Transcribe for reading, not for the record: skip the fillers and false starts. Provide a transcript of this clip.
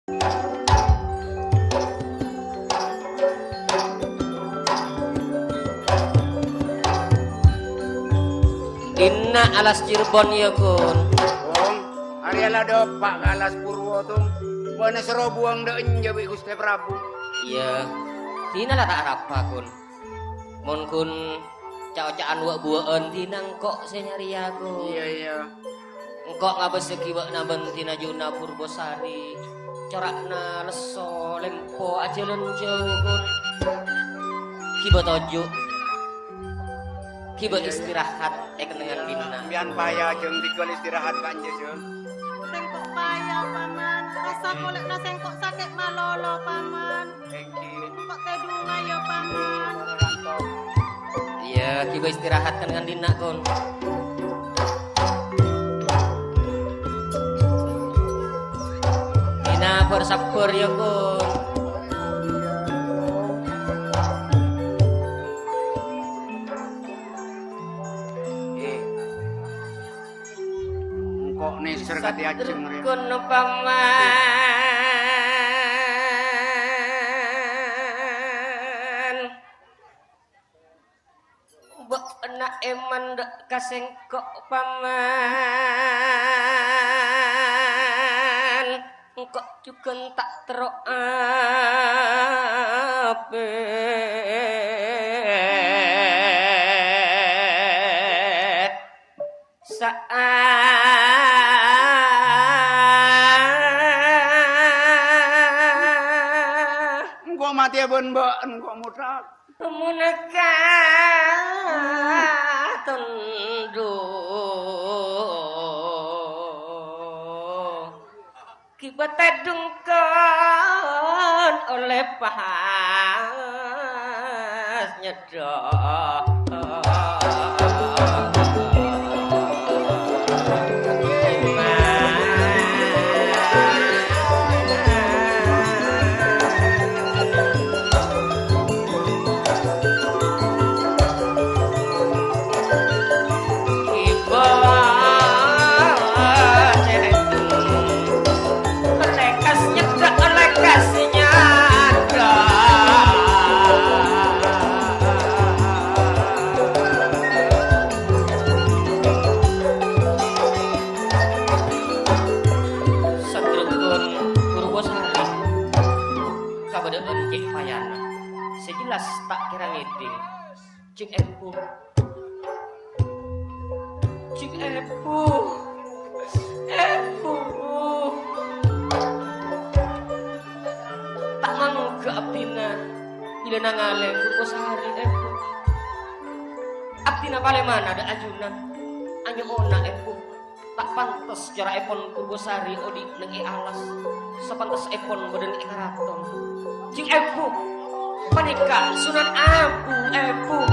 Dina alas Cirebon ya kun. Ong, ariala dopak ke alas Purwo tung. Buana sero buang de enjawi Gusti Prabu. Iya. Dina lah tak apa kun. Mon kun cak-cakan wak buaan dina engkok senyari aku. Iya iya. Engkok ngabeseki wak naben tina Juna Purbosari. Corakna leso lempo ajalan jauh kun. Kiba tojo. Kiba istirahat dengan dina. Bian payah jeung dikeun istirahat kanje jeung. Sengkok payah paman, rasa golek na sengkok sakit malolo paman. Engki. Kok tedunga ya paman. Iya, kiba istirahat dengan dina kun. Dina bersabur ya kun. Engkok neser ka ti ajeng re. Kun paman. Mbok enak eman dek kasengkok paman. Engkok juga tak terok ape. Engkok mati abon mbok engkok mutak. Munaka tendu kibat tedungkan oleh pas nyedok. Sejelas tak kira ngeding Cing Epu tak mangga abdina bila nangale Purbosari Epu abdina pale mana ada ajunan anyo ona Epu tak pantas cara epon Purbosari odi nengi alas sepantas epon badan ikaraton Cing Epu panika Sunan Abu Epu